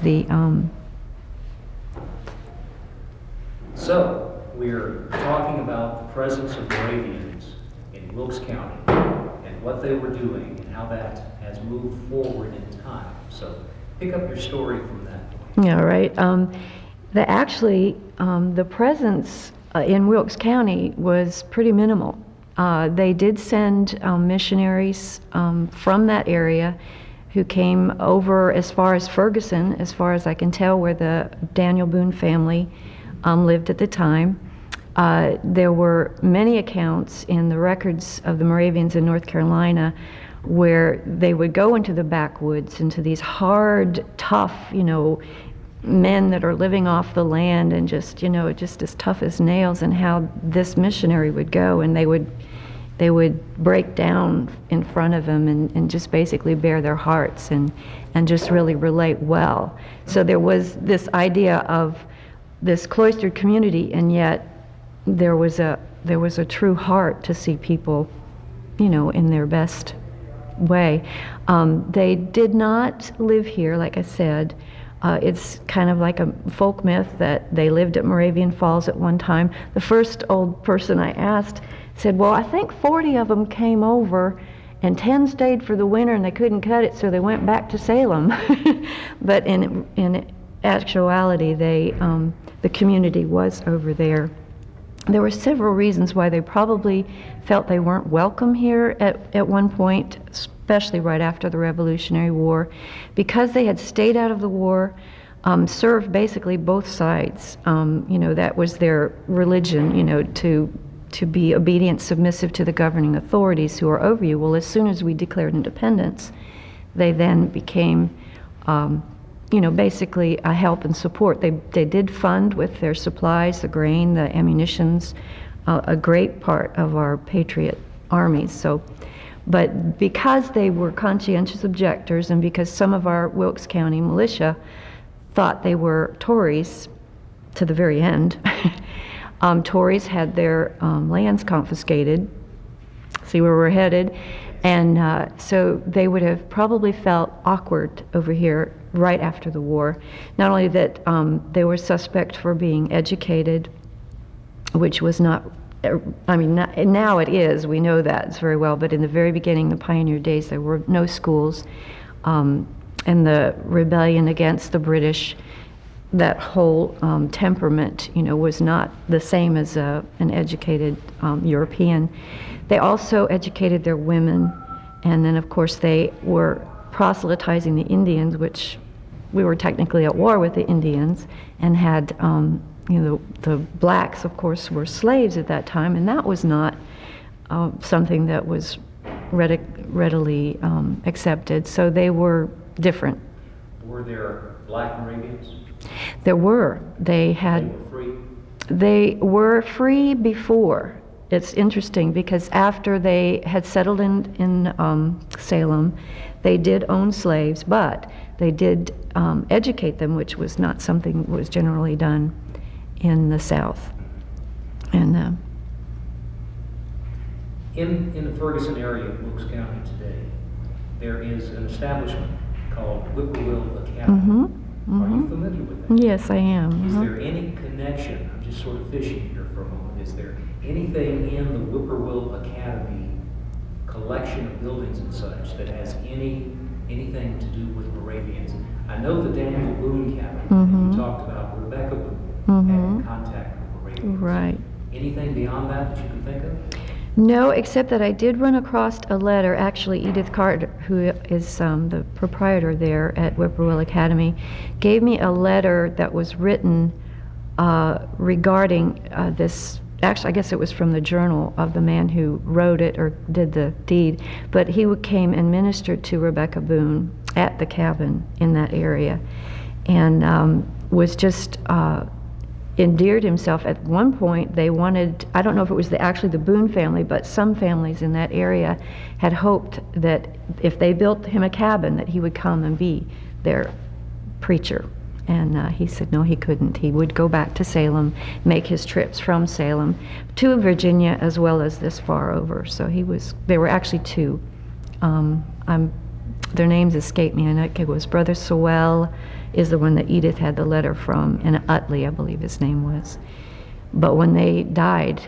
the So, we're talking about the presence of Moravians in Wilkes County and what they were doing and how that has moved forward in time. So, pick up your story from that point. Yeah, right. The presence in Wilkes County was pretty minimal. They did send missionaries from that area who came over as far as Ferguson, as far as I can tell, where the Daniel Boone family lived at the time. There were many accounts in the records of the Moravians in North Carolina where they would go into the backwoods, into these hard, tough, men that are living off the land and just as tough as nails, and how this missionary would go and they would break down in front of him and just basically bare their hearts and just really relate well. So there was this idea of this cloistered community, and yet there was a true heart to see people, in their best way. They did not live here, like I said. It's kind of like a folk myth that they lived at Moravian Falls at one time. The first old person I asked said, well, I think 40 of them came over and 10 stayed for the winter and they couldn't cut it, so they went back to Salem. But in actuality, the community was over there. There were several reasons why they probably felt they weren't welcome here at one point, especially right after the Revolutionary War, because they had stayed out of the war, served basically both sides. That was their religion, to be obedient, submissive to the governing authorities who are over you. Well, as soon as we declared independence, they then became basically a help and support. They did fund with their supplies, the grain, the ammunitions, a great part of our patriot armies. But because they were conscientious objectors, and because some of our Wilkes County militia thought they were Tories to the very end, Tories had their lands confiscated. See where we're headed? And so they would have probably felt awkward over here right after the war. Not only that they were suspect for being educated, which was not, now it is, we know that very well, but in the very beginning, the pioneer days, there were no schools. And the rebellion against the British, that whole temperament, was not the same as an educated European. They also educated their women, and then of course they were proselytizing the Indians, which we were technically at war with the Indians, and had, the blacks, of course, were slaves at that time, and that was not something that was readily accepted. So they were different. Were there black Moravians? There were. They were free? They were free before. It's interesting because after they had settled in Salem, they did own slaves, but they did educate them, which was not something that was generally done in the South. And in the Ferguson area of Wilkes County today, there is an establishment called Whippoorwill Academy. Mm-hmm. Are you familiar with that? Yes, I am. Is there any connection, I'm just sort of fishing here for a moment, is there anything in the Whippoorwill Academy collection of buildings and such that has anything to do with Moravians? I know the Daniel Boone cabin, you talked about Rebecca Boone having contact with Moravians. Right. Anything beyond that you can think of? No, except that I did run across a letter. Actually, Edith Carter, who is the proprietor there at Whippoorwill Academy, gave me a letter that was written regarding this. Actually, I guess it was from the journal of the man who wrote it or did the deed. But he came and ministered to Rebecca Boone at the cabin in that area, and was just endeared himself. At one point they wanted, I don't know if it was actually the Boone family, but some families in that area had hoped that if they built him a cabin that he would come and be their preacher. And he said no, he couldn't. He would go back to Salem, make his trips from Salem to Virginia as well as this far over. So there were actually two. Their names escape me. I know it was Brother Sewell is the one that Edith had the letter from, and Utley, I believe his name was. But when they died,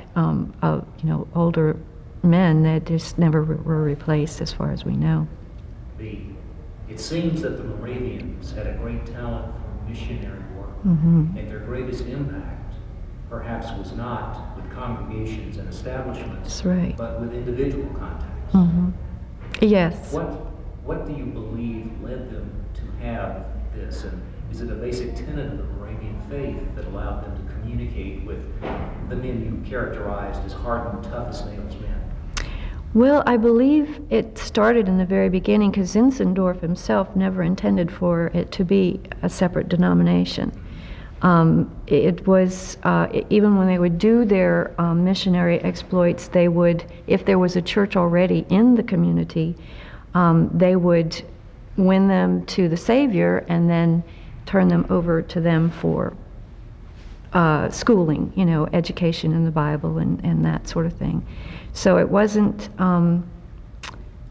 older men, they just never were replaced as far as we know. It seems that the Moravians had a great talent for missionary work, Mm-hmm. and their greatest impact perhaps was not with congregations and establishments, That's right. but with individual contacts. Mm-hmm. Yes. What do you believe led them to have this, and is it a basic tenet of the Moravian faith that allowed them to communicate with the men you characterized as hardened, tough as nails men? Well, I believe it started in the very beginning because Zinzendorf himself never intended for it to be a separate denomination. It was, even when they would do their missionary exploits, they would, if there was a church already in the community, they would win them to the Savior and then turn them over to them for schooling, education in the Bible and that sort of thing. So it wasn't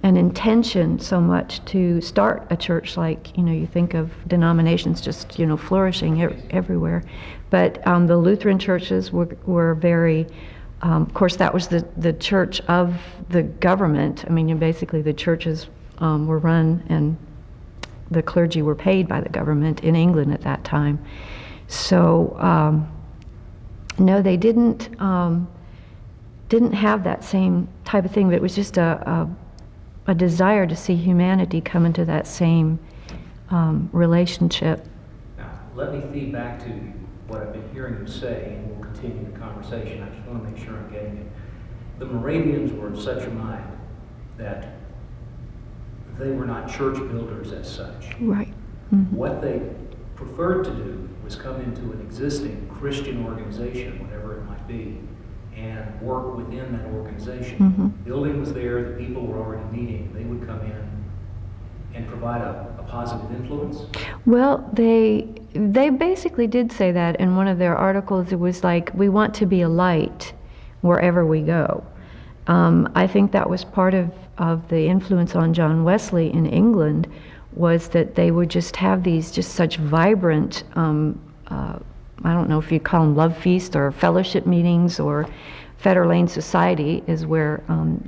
an intention so much to start a church like, you think of denominations just, flourishing everywhere. But the Lutheran churches were very, of course, that was the church of the government. I mean, basically the churches were run and the clergy were paid by the government in England at that time. So, no, they didn't have that same type of thing, but it was just a desire to see humanity come into that same relationship. Now, let me feed back to you what I've been hearing you say, and we'll continue the conversation. I just want to make sure I'm getting it. The Moravians were of such a mind that they were not church builders as such. Right. Mm-hmm. What they preferred to do was come into an existing Christian organization, whatever it might be, and work within that organization. Mm-hmm. The building was there, the people were already meeting, they would come in and provide a positive influence. Well, they basically did say that in one of their articles. It was like, we want to be a light wherever we go. I think that was part of the influence on John Wesley in England, was that they would just have these just such vibrant, I don't know if you call them love feast or fellowship meetings, or Fetter Lane Society is where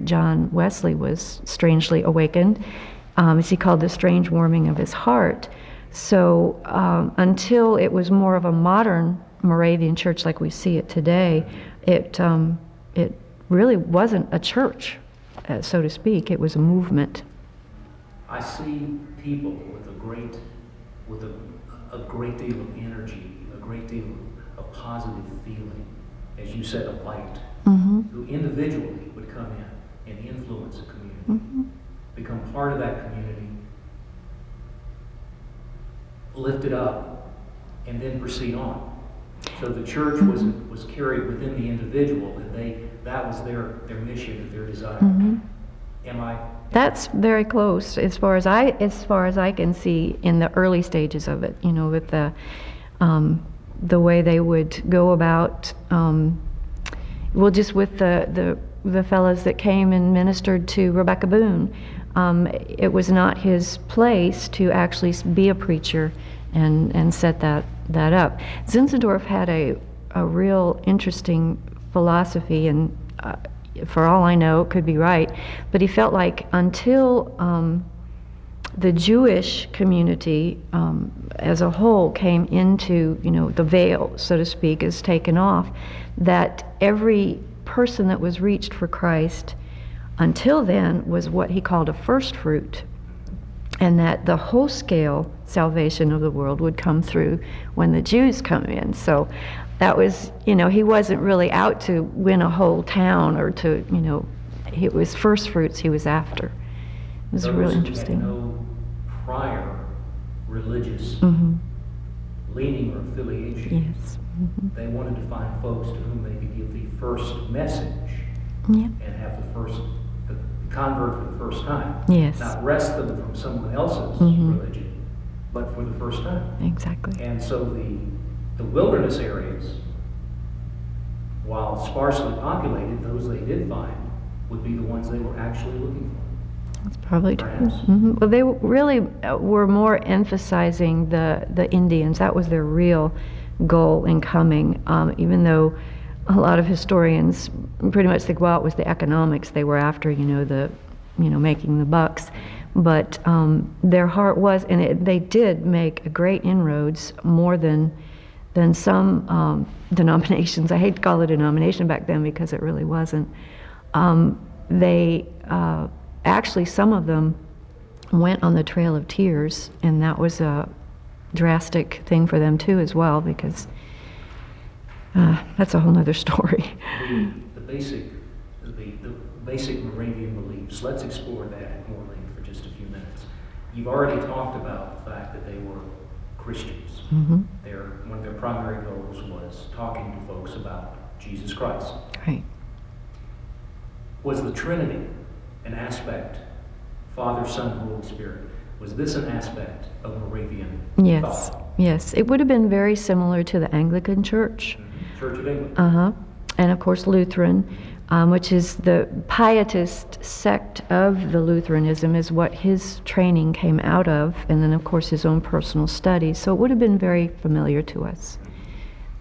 John Wesley was strangely awakened, as he called the strange warming of his heart. So until it was more of a modern Moravian church like we see it today, it really wasn't a church, so to speak. It was a movement. I see people with a great deal of energy, a great deal of positive feeling, as you said, a light, Mm-hmm. who individually would come in and influence a community, Mm-hmm. become part of that community, lift it up, and then proceed on. So the church was carried within the individual, and that was their mission, their desire. Mm-hmm. Am I? That's very close as far as I can see in the early stages of it. With the way they would go about. Just with the fellows that came and ministered to Rebecca Boone, it was not his place to actually be a preacher and set that up. Zinzendorf had a real interesting philosophy, and for all I know, it could be right, but he felt like until the Jewish community as a whole came into, the veil, so to speak, is taken off, that every person that was reached for Christ until then was what he called a first fruit, and that the whole scale salvation of the world would come through when the Jews come in. So that was, he wasn't really out to win a whole town or to, it was first fruits he was after. It was Those really who interesting. had no prior religious Mm-hmm. leaning or affiliation. Yes. Mm-hmm. They wanted to find folks to whom they could give the first message Yeah. and have the convert for the first time. Yes. Not wrest them from someone else's Mhm. religion, but for the first time. Exactly. And so the wilderness areas, while sparsely populated, those they did find would be the ones they were actually looking That's probably true. Perhaps. Well, they really were more emphasizing the Indians. That was their real goal in coming, even though a lot of historians pretty much think, well, it was the economics they were after, making the bucks. But their heart was, and they did make great inroads, more than some denominations. I hate to call it a denomination back then because it really wasn't. They actually, some of them went on the Trail of Tears, and that was a drastic thing for them too, as well, because that's a whole nother story. The basic Moravian beliefs. Let's explore that at more length for just a few minutes. You've already talked about the fact that they were Christians. Mm-hmm. One of their primary goals was talking to folks about Jesus Christ. Right. Was the Trinity an aspect, Father, Son, Holy Spirit? Was this an aspect of Moravian Yes. thought? Yes. It would have been very similar to the Anglican Church. Mm-hmm. Church of England. Uh-huh. And of course Lutheran, which is the pietist sect of the Lutheranism, is what his training came out of, and then of course his own personal studies. So it would have been very familiar to us.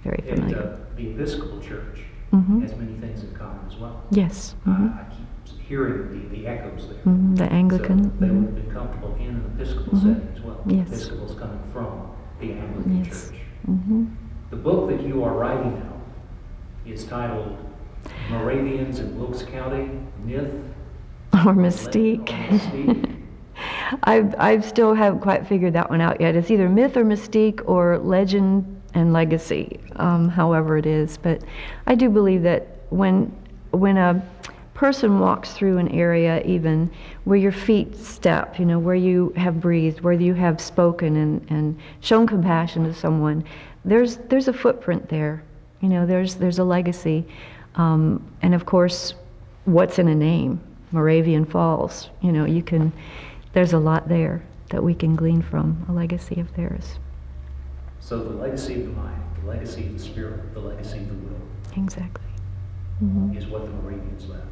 Very familiar. And the Episcopal Church Mm-hmm. has many things in common as well. Yes. Mm-hmm. I keep hearing the echoes there. Mm-hmm. The Anglican. So they Mm-hmm. would have been comfortable in an Episcopal Mm-hmm. setting as well. Yes. Episcopals coming from the Anglican Yes. Church. Mm-hmm. The book that you are writing now is titled Moravians in Wilkes County, Myth Or Mystique. Or Mystique. I still haven't quite figured that one out yet. It's either myth or mystique or legend and legacy, however it is. But I do believe that when a person walks through an area, even where your feet step, where you have breathed, where you have spoken and shown compassion to someone, there's a footprint there. There's a legacy. And of course, what's in a name? Moravian Falls. There's a lot there that we can glean from, a legacy of theirs. So the legacy of the mind, the legacy of the spirit, the legacy of the will Exactly. Mm-hmm. is what the Moravians left.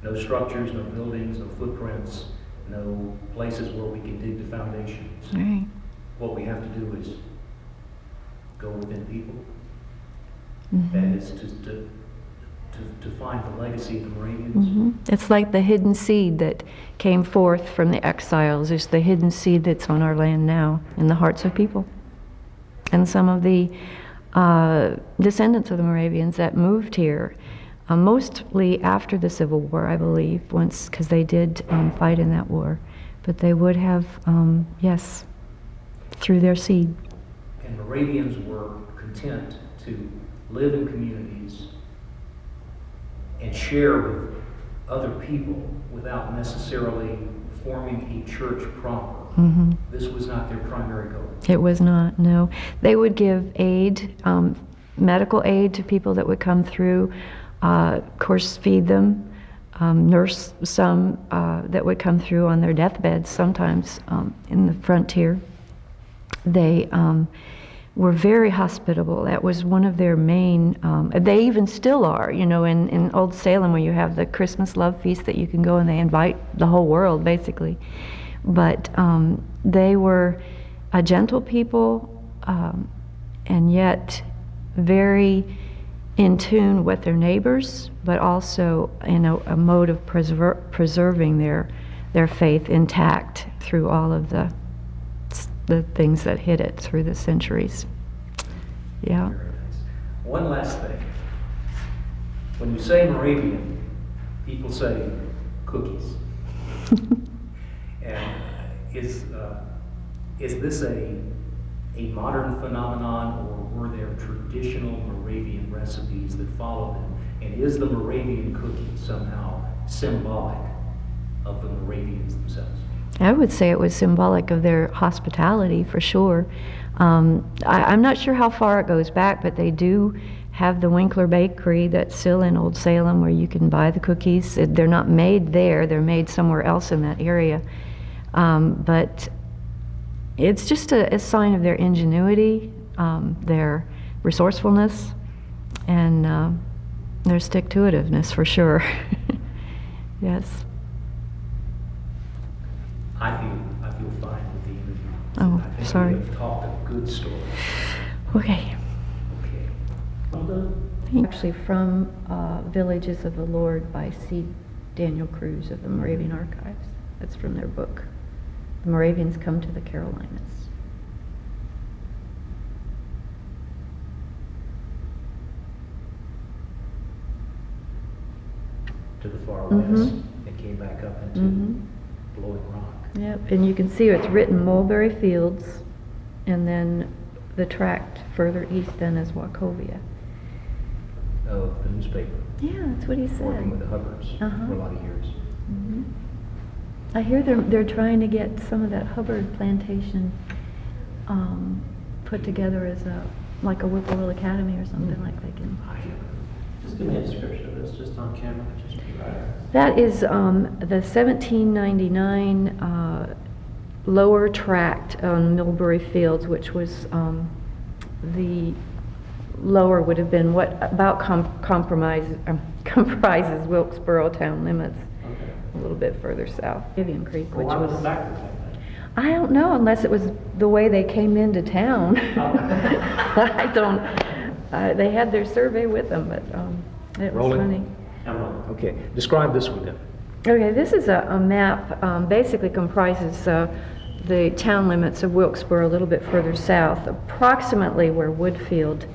No structures, no buildings, no footprints, no places where we can dig the foundations. Right. What we have to do is go within people. Mm-hmm. That is to find the legacy of the Moravians. Mm-hmm. It's like the hidden seed that came forth from the exiles. It's the hidden seed that's on our land now, in the hearts of people. And some of the descendants of the Moravians that moved here, mostly after the Civil War, I believe, once, because they did fight in that war. But they would have, yes, through their seed. And Moravians were content to live in communities and share with other people without necessarily forming a church proper. Mm-hmm. This was not their primary goal. It was not, no. They would give aid, medical aid to people that would come through, of course feed them, nurse some that would come through on their deathbeds sometimes in the frontier. They were very hospitable. That was one of their main, they even still are, in Old Salem, where you have the Christmas love feast that you can go and they invite the whole world, basically. But they were a gentle people, and yet very in tune with their neighbors, but also in a mode of preserving their faith intact through all of the things that hit it through the centuries. Yeah. Very nice. One last thing. When you say Moravian, people say cookies. And is this a modern phenomenon, or were there traditional Moravian recipes that follow them? And is the Moravian cookie somehow symbolic of the Moravians themselves? I would say it was symbolic of their hospitality, for sure. I'm not sure how far it goes back, but they do have the Winkler Bakery that's still in Old Salem, where you can buy the cookies. They're not made there, they're made somewhere else in that area. But it's just a sign of their ingenuity, their resourcefulness, and their stick-to-itiveness, for sure. Yes. I feel fine with the interview. Oh, I think sorry. we have talked a good story. Okay. Okay. Actually from Villages of the Lord by C. Daniel Cruz of the Moravian Archives. That's from their book. The Moravians Come to the Carolinas. To the far Mhm. west, it came back up into Mhm. Blowing Rock. Yep, and you can see it's written Mulberry Fields, and then the tract further east then is Wachovia. Of the newspaper, Yeah, that's what he said. working with the Hubbards Uh-huh. for a lot of years. Mhm. I hear they're trying to get some of that Hubbard plantation put together as like a Whippoorwill Academy or something like they can. Just give me a description of this, just on camera, just be right. That is the 1799 lower tract on Millbury Fields, which was the lower would have been what about comprises Wilkesboro town limits, Okay. a little bit further south. Vivian Creek, Well, which why was was it backwards like I don't know unless it was the way they came into town. Oh. I don't. They had their survey with them, but it was Rolling. funny. that? I'm wrong. Okay, describe this one then. Okay, this is a map, basically comprises the town limits of Wilkesboro a little bit further south, approximately where Woodfield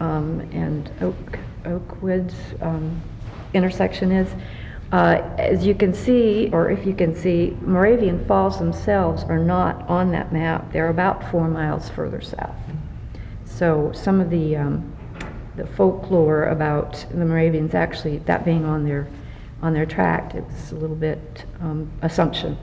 and Oakwoods intersection is. As you can see, or if you can see, Moravian Falls themselves are not on that map. They're about 4 miles further south. So some of the folklore about the Moravians actually, that being on their tract, it's a little bit assumption.